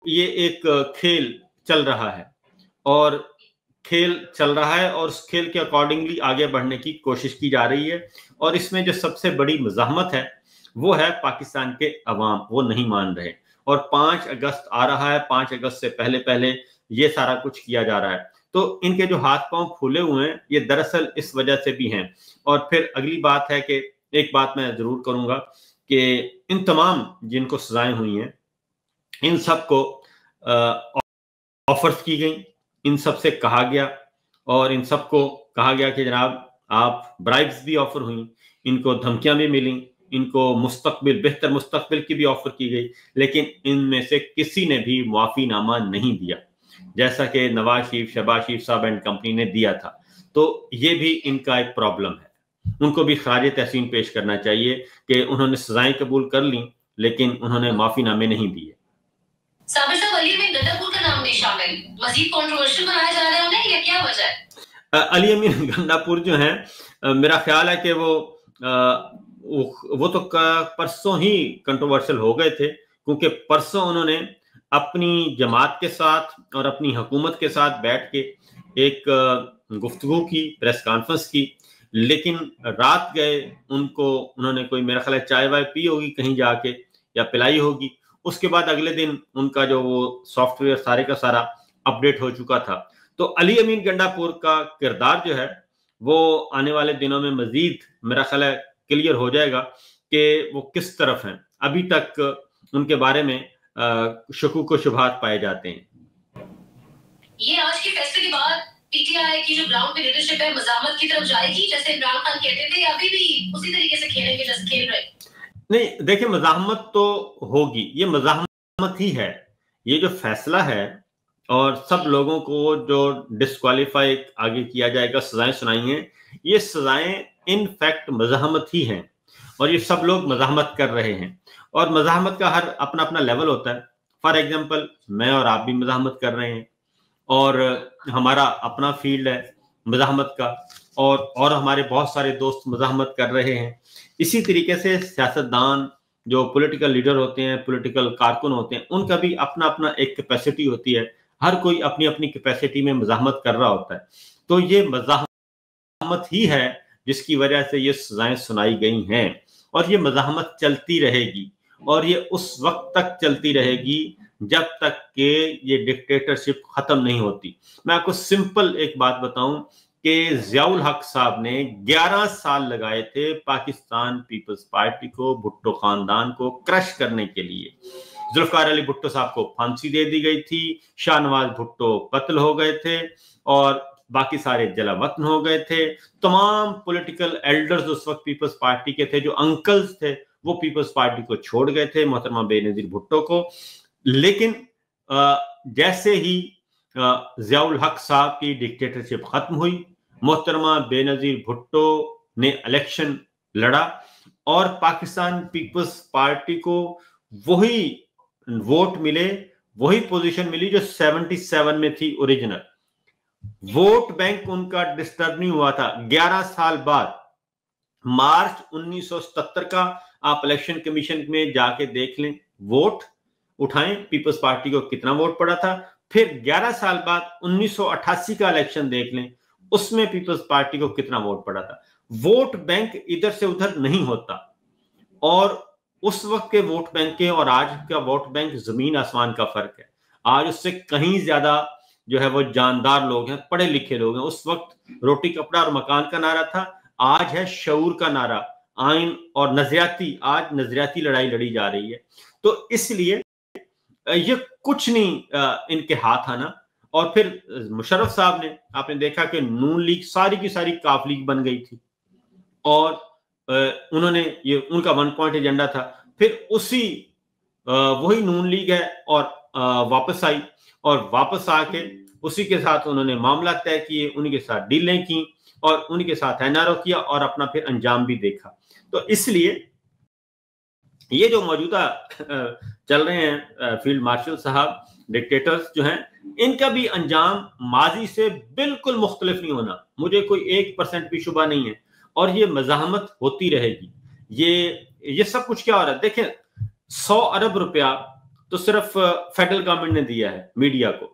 ये एक खेल चल रहा है और खेल चल रहा है और उस खेल के अकॉर्डिंगली आगे बढ़ने की कोशिश की जा रही है। और इसमें जो सबसे बड़ी मज़ाहमत है वो है पाकिस्तान के अवाम, वो नहीं मान रहे। और 5 अगस्त आ रहा है, 5 अगस्त से पहले पहले ये सारा कुछ किया जा रहा है। तो इनके जो हाथ पांव फूले हुए हैं ये दरअसल इस वजह से भी हैं। और फिर अगली बात है कि एक बात मैं जरूर करूंगा कि इन तमाम जिनको सजाएं हुई हैं इन सबको ऑफर्स की गई, इन सब से कहा गया और इन सबको कहा गया कि जनाब आप ब्राइब्स भी ऑफर हुई, इनको धमकियां भी मिली, इनको मुस्तकबिल बेहतर मुस्तकबिल की भी ऑफर की गई, लेकिन इनमें से किसी ने भी मुआफीनामा नहीं दिया, जैसा कि नवाज शरीफ, शहबाज शरीफ साहब एंड कंपनी ने दिया था। तो ये भी इनका एक प्रॉब्लम है। उनको भी खराज तहसीन पेश करना चाहिए कि उन्होंने सजाएं कबूल कर ली लेकिन उन्होंने माफीनामे नहीं दिए। साबिर साहब, अली अमीन गंडापुर का नाम नहीं शामिल, मजीद कंट्रोवर्शियल बनाया जा रहा है उन्हें, या क्या वजह है? अली अमीन गंडापुर जो है, मेरा ख्याल है कि वो तो परसों ही कंट्रोवर्शियल हो गए थे, क्योंकि परसों उन्होंने अपनी जमात के साथ और अपनी हुकूमत के साथ बैठ के एक गुफ्तगू की, प्रेस कॉन्फ्रेंस की, लेकिन रात गए उनको उन्होंने कोई मेरा ख्याल है चाय वाय पी होगी कहीं जाके या पिलाई होगी। उसके बाद अगले दिन उनका जो वो सॉफ्टवेयर सारे का सारा अपडेट हो चुका था। तो अली अमीन गंडापुर का किरदार जो है वो आने वाले दिनों में मजीद मेरा ख्याल है क्लियर हो जाएगा कि वो किस तरफ हैं। अभी तक उनके बारे में शकूक व शुबहात पाए जाते हैं। ये आज के फैसले के बाद पीटीआई की जो ग्राउंड पे लीडरशिप है मज़ाहमत की तरफ जाएगी, जैसे इमरान खान कहते थे, अभी भी उसी तरीके से खेलेंगे जैसे खेल रहे? नहीं, देखिए मज़ाहमत तो होगी, ये मज़ाहमत ही है। ये जो फैसला है और सब लोगों को जो डिस्क्वालीफाई आगे किया जाएगा, सजाएं सुनाई हैं, ये सजाएं इन फैक्ट मज़ाहमत ही हैं और ये सब लोग मज़ाहमत कर रहे हैं। और मज़ाहमत का हर अपना अपना लेवल होता है। फॉर एग्जाम्पल मैं और आप भी मज़ाहमत कर रहे हैं और हमारा अपना फील्ड है मज़ाहमत का, और हमारे बहुत सारे दोस्त मज़ाहमत कर रहे हैं। इसी तरीके से सियासतदान जो पॉलिटिकल लीडर होते हैं, पॉलिटिकल कारकुन होते हैं, उनका भी अपना अपना एक कैपेसिटी होती है। हर कोई अपनी अपनी कैपेसिटी में मज़ाहमत कर रहा होता है। तो ये मज़ाहमत ही है जिसकी वजह से ये सजाएं सुनाई गई हैं और ये मज़ाहमत चलती रहेगी और ये उस वक्त तक चलती रहेगी जब तक कि ये डिक्टेटरशिप खत्म नहीं होती। मैं आपको सिंपल एक बात बताऊं कि ज़ियाउल हक साहब ने 11 साल लगाए थे पाकिस्तान पीपल्स पार्टी को, भुट्टो खानदान को क्रश करने के लिए। जुल्फकार अली भुट्टो साहब को फांसी दे दी गई थी, शाहनवाज भुट्टो कत्ल हो गए थे और बाकी सारे जलावतन हो गए थे। तमाम पॉलिटिकल एल्डर्स उस वक्त पीपल्स पार्टी के थे, जो अंकल्स थे वो पीपल्स पार्टी को छोड़ गए थे, मोहतरमा बेनजीर भुट्टो को। लेकिन जैसे ही ज़ियाउल हक साहब की डिक्टेटरशिप खत्म हुई, मोहतरमा बेनजीर भुट्टो ने इलेक्शन लड़ा और पाकिस्तान पीपल्स पार्टी को वही वोट मिले, वही पोजीशन मिली जो 77 में थी ओरिजिनल। वोट बैंक उनका डिस्टर्ब नहीं हुआ था। 11 साल बाद मार्च 1977 का आप इलेक्शन कमीशन में जाके देख लें, वोट उठाएं पीपल्स पार्टी को कितना वोट पड़ा था। फिर 11 साल बाद 1988 का इलेक्शन देख लें, उसमें पीपल्स पार्टी को कितना वोट पड़ा था। वोट बैंक इधर से उधर नहीं होता और उस वक्त के वोट बैंक के और आज का वोट बैंक जमीन आसमान का फर्क है। आज उससे कहीं ज्यादा जो है वो जानदार लोग हैं, पढ़े लिखे लोग हैं। उस वक्त रोटी कपड़ा और मकान का नारा था, आज है शऊर का नारा, आइन और नजरियाती, आज नजरियाती लड़ाई लड़ी जा रही है। तो इसलिए ये कुछ नहीं इनके हाथ आना। और फिर मुशर्रफ साहब ने, आपने देखा कि नून लीग सारी की सारी काफ लीग बन गई थी और उन्होंने ये उनका 1 पॉइंट एजेंडा था। फिर उसी वही नून लीग है और वापस आई और वापस आके उसी के साथ उन्होंने मामला तय किए, उनके साथ डीलें की और उनके साथ एनआरओ किया और अपना फिर अंजाम भी देखा। तो इसलिए ये जो मौजूदा चल रहे हैं फील्ड मार्शल साहब, डिक्टेटर्स जो हैं, इनका भी अंजाम माजी से बिल्कुल मुख्तलिफ नहीं होना, मुझे कोई 1% भी शुबा नहीं है। और ये मज़ाहमत होती रहेगी। ये सब कुछ क्या हो रहा है, देखें 100 अरब रुपया तो सिर्फ फेडरल गवर्नमेंट ने दिया है मीडिया को,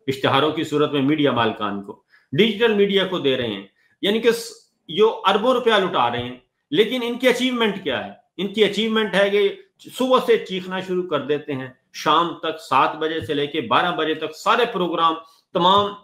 इश्तिहारों की सूरत में मीडिया मालिकान को, डिजिटल मीडिया को दे रहे हैं, यानी कि जो अरबों रुपया लुटा रहे हैं। लेकिन इनकी अचीवमेंट क्या है? इनकी अचीवमेंट है कि सुबह से चीखना शुरू कर देते हैं, शाम तक 7 बजे से लेके 12 बजे तक सारे प्रोग्राम, तमाम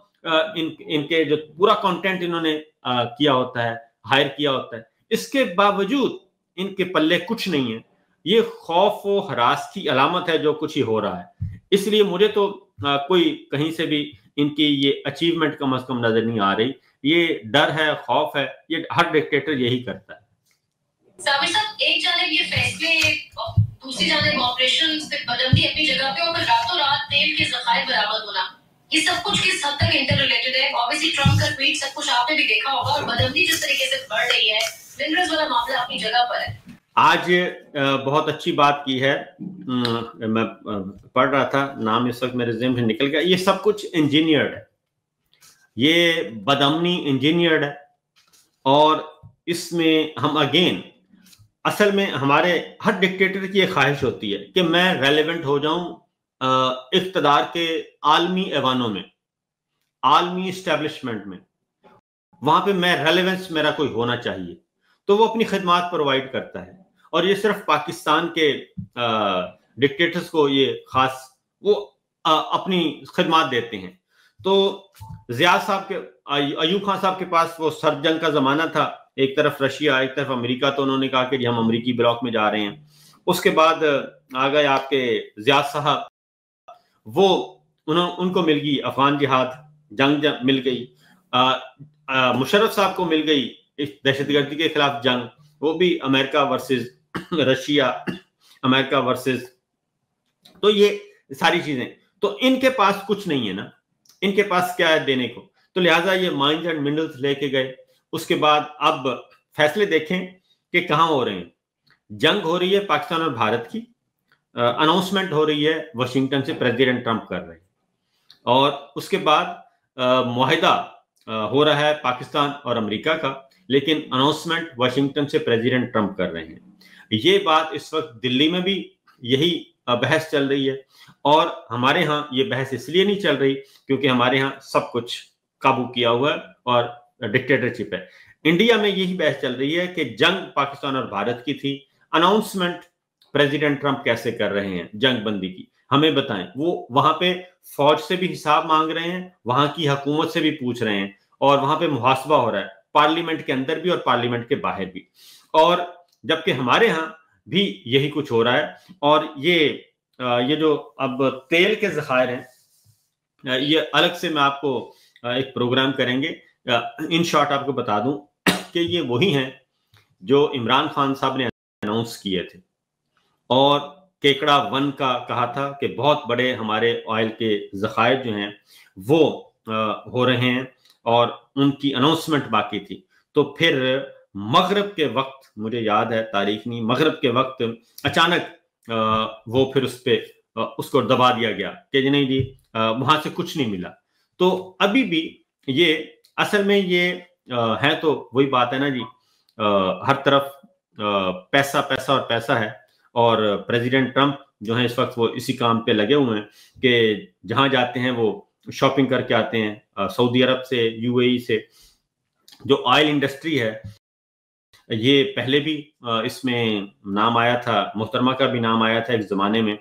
इनके जो पूरा कंटेंट इन्होंने किया होता है, हायर किया होता है, इसके बावजूद इनके पल्ले कुछ नहीं है। ये खौफ और हरास की अलामत है जो कुछ ही हो रहा है। इसलिए मुझे तो कोई कहीं से भी इनकी ये अचीवमेंट कम अज कम नजर नहीं आ रही। ये डर है, खौफ है, ये हर डिक्टेटर यही करता है। साबिर साहब, एक जानिब ये फैसले, दूसरी जानिब ऑपरेशन बदमनी अपनी जगह पे, और रातों रात तेल के ज़खायर बरामद होना, ये सब कुछ किस हद तक इंटर रिलेटेड है? ऑब्वियसली ट्रम्प का ट्वीट सब कुछ आपने भी देखा होगा, और बदमनी जिस तरीके से बढ़ रही है, मिनरल्स वाला मामला अपनी जगह पर है। आज बहुत अच्छी बात की है, मैं पढ़ रहा था, नाम इस वक्त मेरे ज़हन से निकल गया। ये सब कुछ इंजीनियर्ड है, ये बदअमनी इंजीनियर्ड है, और इसमें हम अगेन, असल में हमारे हर डिक्टेटर की ये ख्वाहिश होती है कि मैं रेलेवेंट हो जाऊं इख्तदार के आलमी ऐवानों में, आलमी इस्टेब्लिशमेंट में, वहां पे मैं रेलेवेंस मेरा कोई होना चाहिए। तो वो अपनी खिदमात प्रोवाइड करता है, और ये सिर्फ पाकिस्तान के डिक्टेटर्स को ये खास वो अपनी खिदमात देते हैं। तो ज़िया साहब के, अयूब खान साहब के पास वो सर्द जंग का जमाना था, एक तरफ रशिया एक तरफ अमेरिका, तो उन्होंने कहा कि हम अमेरिकी ब्लॉक में जा रहे हैं। उसके बाद आ गए आपके ज़िया साहब, वो उनको मिल गई अफगान जिहाद जंग मिल गई। मुशर्रफ साहब को मिल गई दहशतगर्दी के खिलाफ जंग, वो भी America versus Russia, America versus, तो ये सारी चीजें। तो इनके पास कुछ नहीं है ना, इनके पास क्या है देने को, तो लिहाजा ये माइंस एंड मिनरल्स लेके गए। उसके बाद अब फैसले देखें कि कहाँ हो रहे हैं। जंग हो रही है पाकिस्तान और भारत की, अनाउंसमेंट हो रही है वाशिंगटन से, प्रेसिडेंट ट्रंप कर रहे हैं, और उसके बाद मुआहिदा हो रहा है पाकिस्तान और अमेरिका का, लेकिन अनाउंसमेंट वाशिंगटन से प्रेसिडेंट ट्रंप कर रहे हैं। ये बात इस वक्त दिल्ली में भी यही बहस चल रही है, और हमारे यहाँ ये बहस इसलिए नहीं चल रही क्योंकि हमारे यहाँ सब कुछ काबू किया हुआ है और डिक्टेटरशिप है। इंडिया में यही बहस चल रही है कि जंग पाकिस्तान और भारत की थी, अनाउंसमेंट प्रेसिडेंट ट्रंप कैसे कर रहे हैं जंग बंदी की, हमें बताएं। वो वहां पे फौज से भी हिसाब मांग रहे हैं, वहां की हुकूमत से भी पूछ रहे हैं, और वहां पे मुहासबा हो रहा है, पार्लियामेंट के अंदर भी और पार्लियामेंट के बाहर भी। और जबकि हमारे यहाँ भी यही कुछ हो रहा है। और ये जो अब तेल के ज़खायर हैं, ये अलग से मैं आपको एक प्रोग्राम करेंगे। इन शॉर्ट आपको बता दूं कि ये वही हैं जो इमरान खान साहब ने अनाउंस किए थे, और केकड़ा 1 का कहा था कि बहुत बड़े हमारे ऑयल के ज़खायर जो हैं वो हो रहे हैं, और उनकी अनाउंसमेंट बाकी थी। तो फिर मगरिब के वक्त, मुझे याद है तारीख नहीं, मगरिब के वक्त अचानक वो फिर उसको दबा दिया गया कि नहीं जी, वहां से कुछ नहीं मिला। तो अभी भी ये असल में ये है, तो वही बात है ना जी, हर तरफ पैसा पैसा और पैसा है, और प्रेसिडेंट ट्रंप जो है इस वक्त वो इसी काम पे लगे हुए हैं कि जहां जाते हैं वो शॉपिंग करके आते हैं, सऊदी अरब से, यूएई से। जो ऑयल इंडस्ट्री है, ये पहले भी इसमें नाम आया था, मोहतरमा का भी नाम आया था एक जमाने में,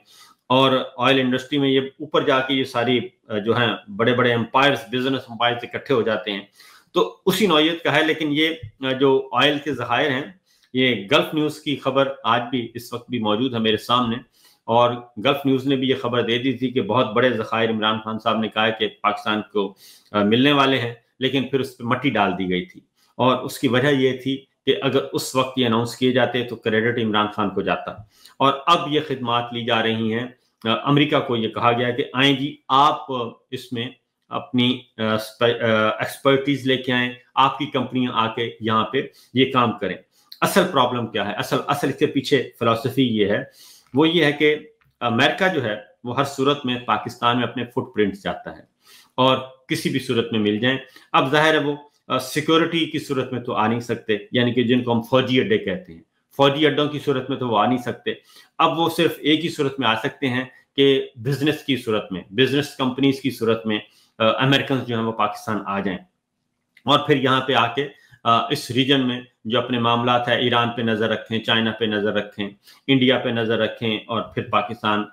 और ऑयल इंडस्ट्री में ये ऊपर जाके ये सारी जो है बड़े बड़े एम्पायर्स, बिजनेस एम्पायर्स इकट्ठे हो जाते हैं, तो उसी नौयत का है। लेकिन ये जो ऑयल के ज़खायर हैं, ये गल्फ न्यूज़ की खबर आज भी इस वक्त भी मौजूद है मेरे सामने, और गल्फ न्यूज़ ने भी ये खबर दे दी थी कि बहुत बड़े ज़खायर इमरान खान साहब ने कहा कि पाकिस्तान को मिलने वाले हैं, लेकिन फिर उस पर मट्टी डाल दी गई थी। और उसकी वजह ये थी कि अगर उस वक्त ये अनाउंस किए जाते तो क्रेडिट इमरान खान को जाता। और अब ये खिदमात ली जा रही हैं, अमेरिका को ये कहा गया कि आए जी, आप इसमें अपनी एक्सपर्टीज लेके आए, आपकी कंपनियां आके यहाँ पे ये काम करें। असल प्रॉब्लम क्या है, असल इसके पीछे फिलॉसफी ये है, वो ये है कि अमेरिका जो है वो हर सूरत में पाकिस्तान में अपने फुटप्रिंट्स चाहता है, और किसी भी सूरत में मिल जाए। अब जाहिर है वो सिक्योरिटी की सूरत में तो आ नहीं सकते, यानी कि जिनको हम फौजी अड्डे कहते हैं, फौजी अड्डों की सूरत में तो वो आ नहीं सकते। अब वो सिर्फ एक ही सूरत में आ सकते हैं कि बिजनेस की सूरत में, बिजनेस कंपनीज की सूरत में अमेरिकन जो हैं वो पाकिस्तान आ जाएं और फिर यहाँ पे आके इस रीजन में जो अपने मामलात है, ईरान पे नजर रखें, चाइना पे नजर रखें, इंडिया पे नजर रखें और फिर पाकिस्तान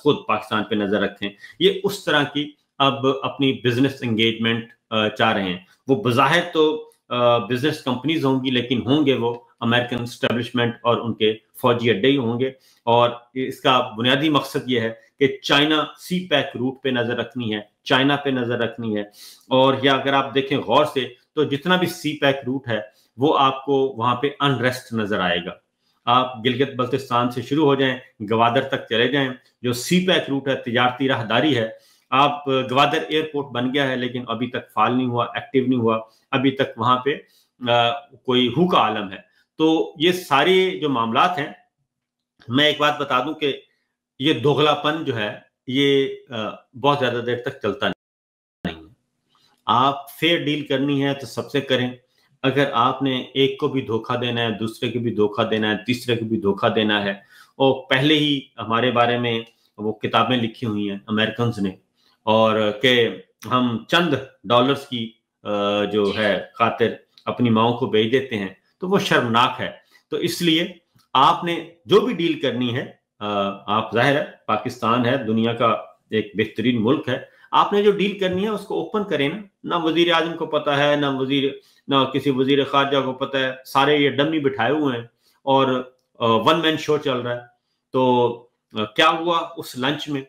खुद पाकिस्तान पे नजर रखें। ये उस तरह की अब अपनी बिजनेस एंगेजमेंट चाह रहे हैं। वो बज़ाहिर तो बिजनेस कंपनीज होंगी, लेकिन होंगे वो अमेरिकन स्टैब्लिशमेंट और उनके फौजी अड्डे ही होंगे। और इसका बुनियादी मकसद ये है कि चाइना सी पैक रूट पे नजर रखनी है, चाइना पे नजर रखनी है। और या अगर आप देखें गौर से तो जितना भी सी पैक रूट है वो आपको वहां पे अनरेस्ट नजर आएगा। आप गिलगित बल्तिस्तान से शुरू हो जाएं, गवादर तक चले जाएं, जो सी पैक रूट है, तिजारती राहदारी है। आप गवादर एयरपोर्ट बन गया है लेकिन अभी तक फाल नहीं हुआ, एक्टिव नहीं हुआ, अभी तक वहां पे कोई हु का आलम है। तो ये सारे जो मामलात हैं, मैं एक बात बता दूं कि ये दोगलापन जो है ये बहुत ज्यादा देर तक चलता नहीं है। आप फेयर डील करनी है तो सबसे करें। अगर आपने एक को भी धोखा देना है, दूसरे को भी धोखा देना है, तीसरे को भी धोखा देना है, और पहले ही हमारे बारे में वो किताबें लिखी हुई हैं अमेरिकन ने, और कि हम चंद डॉलर्स की जो है खातिर अपनी माओ को बेच देते हैं, तो वो शर्मनाक है। तो इसलिए आपने जो भी डील करनी है, आप जाहिर है पाकिस्तान है दुनिया का एक बेहतरीन मुल्क है, आपने जो डील करनी है उसको ओपन करें ना वजीर आजम को पता है, ना किसी वजीर खारजा को पता है, सारे ये डमी बिठाए हुए हैं और वन मैन शो चल रहा है। तो क्या हुआ उस लंच में?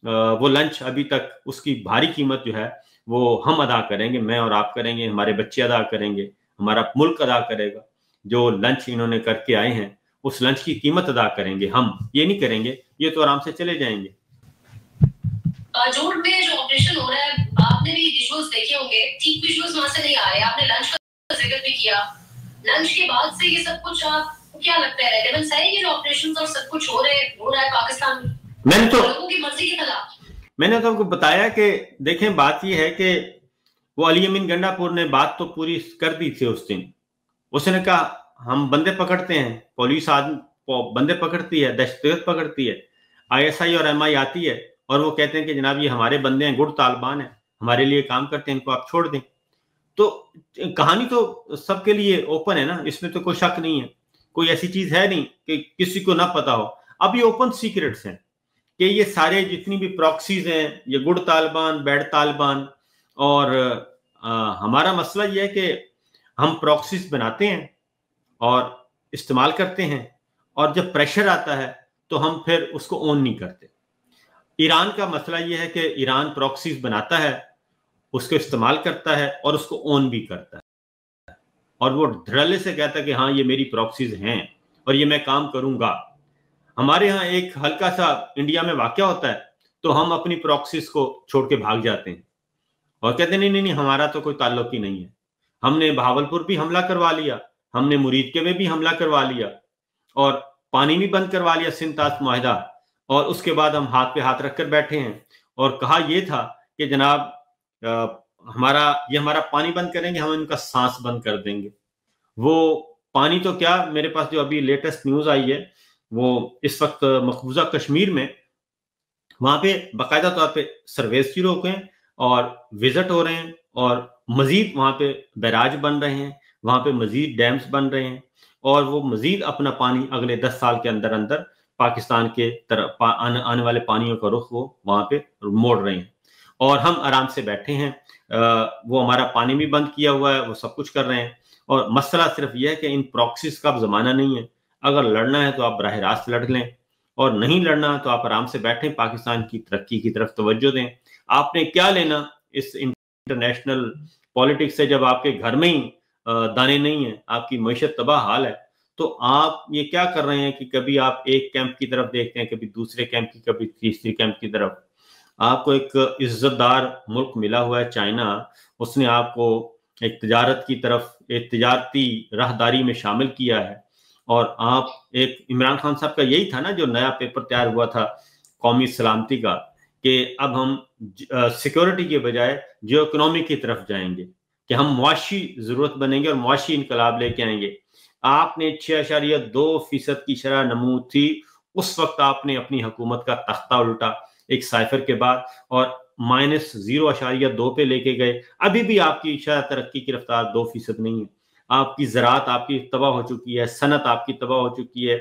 वो लंच अभी तक उसकी भारी कीमत जो है वो हम अदा करेंगे, मैं और आप करेंगे, हमारे बच्चे अदा करेंगे, हमारा मुल्क अदा करेगा। जो लंच इन्होंने करके आए हैं उस लंच की कीमत अदा करेंगे हम, ये नहीं करेंगे ये तो आराम से चले जाएंगे। जोड़ में जो ऑपरेशन हो रहा है, आपने भी विजुअल्स देखे होंगे, ठीक विजुअल्स वहां से नहीं आ रहे। आपने लंच का जिक्र भी किया, लंच के बाद से ये सब कुछ आपको क्या लगता है रेलेवेंस है ये जो ऑपरेशंस और सब कुछ हो रहा है पाकिस्तान में? मैंने तो लोगों की मर्जी के खिलाफ। मैंने तो आपको बताया कि देखें, बात ये है कि वो अली अमीन गंडापुर ने बात तो पूरी कर दी थी उस दिन। उसने कहा हम बंदे पकड़ते हैं, पुलिस आदमी बंदे पकड़ती है, दहशतगर्द पकड़ती है, ISI और MI आती है और वो कहते हैं कि जनाब ये हमारे बंदे हैं, गुड तालिबान है, हमारे लिए काम करते हैं, इनको आप छोड़ दें। तो कहानी तो सबके लिए ओपन है ना, इसमें तो कोई शक नहीं है, कोई ऐसी चीज है नहीं कि किसी को ना पता हो। अब ये ओपन सीक्रेट्स हैं कि ये सारे जितनी भी प्रॉक्सीज हैं, ये गुड तालिबान, बैड तालिबान, और हमारा मसला ये है कि हम प्रॉक्सीज बनाते हैं और इस्तेमाल करते हैं, और जब प्रेशर आता है तो हम फिर उसको ऑन नहीं करते। ईरान का मसला यह है कि ईरान प्रॉक्सीज बनाता है, उसको इस्तेमाल करता है और उसको ऑन भी करता है, और वो धड़ल्ले से कहता है कि हाँ ये मेरी प्रॉक्सीज हैं और ये मैं काम करूंगा। हमारे यहाँ एक हल्का सा इंडिया में वाकया होता है तो हम अपनी प्रॉक्सीज को छोड़ के भाग जाते हैं और कहते हैं नहीं नहीं हमारा तो कोई ताल्लुक ही नहीं है। हमने बहावलपुर भी हमला करवा लिया, हमने मुरीदके में भी हमला करवा लिया, और पानी भी बंद करवा लिया सिंतास मुआहिदा, और उसके बाद हम हाथ पे हाथ रखकर बैठे हैं और कहा यह था कि जनाब हमारा पानी बंद करेंगे, हम इनका सांस बंद कर देंगे। वो पानी तो क्या, मेरे पास जो अभी लेटेस्ट न्यूज आई है वो इस वक्त मकबूजा कश्मीर में वहां पे बाकायदा तौर पे सर्वेस शुरू हो गए और विजिट हो रहे हैं, और मजीद वहां पे बैराज बन रहे हैं, वहां पे मजीद डैम्स बन रहे हैं, और वो मजीद अपना पानी अगले 10 साल के अंदर अंदर पाकिस्तान के तरफ आने वाले पानियों का रुख वो वहां पे मोड़ रहे हैं, और हम आराम से बैठे हैं। वो हमारा पानी भी बंद किया हुआ है, वो सब कुछ कर रहे हैं। और मसला सिर्फ यह है कि इन प्रॉक्सीज का अब जमाना नहीं है। अगर लड़ना है तो आप बराह रास्त लड़ लें, और नहीं लड़ना तो आप आराम से बैठें, पाकिस्तान की तरक्की की तरफ तवज्जो दें। आपने क्या लेना इस इंटरनेशनल पॉलिटिक्स से जब आपके घर में ही दाने नहीं है, आपकी मईशत तबाह हाल है। तो आप ये क्या कर रहे हैं कि कभी आप एक कैंप की तरफ देखते हैं, कभी दूसरे कैंप की, कभी तीसरे कैंप की तरफ। आपको एक इज्जतदार मुल्क मिला हुआ है चाइना, उसने आपको एक तिजारत की तरफ, एक तिजारती राहदारी में शामिल किया है, और आप एक इमरान खान साहब का यही था ना जो नया पेपर तैयार हुआ था कौमी सलामती का, कि अब हम सिक्योरिटी के बजाय जियो इकोनॉमी की तरफ जाएंगे, कि हम मुआशी जरूरत बनेंगे और मुआशी इनकलाब लेके आएंगे। आपने 6.2% की शरह नमू थी उस वक्त आपने अपनी हुकूमत का तख्ता उल्टा एक साइफर के बाद और -0.2 पे लेके गए। अभी भी आपकी शायद तरक्की की रफ्तार 2% नहीं है। आपकी ज़राअत आपकी तबाह हो चुकी है, सनत आपकी तबाह हो चुकी है,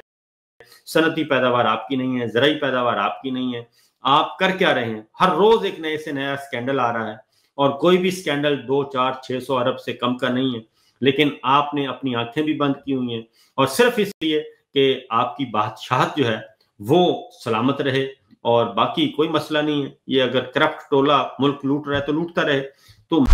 सनती पैदावार आपकी नहीं है, ज़राई पैदावार आपकी नहीं है। आप कर क्या रहे हैं? हर रोज एक नए से नया स्कैंडल आ रहा है और कोई भी स्कैंडल 2, 4, 600 अरब से कम का नहीं है, लेकिन आपने अपनी आंखें भी बंद की हुई हैं और सिर्फ इसलिए कि आपकी बादशाहत जो है वो सलामत रहे और बाकी कोई मसला नहीं है। ये अगर करप्ट टोला मुल्क लूट रहा है तो लूटता रहे। तो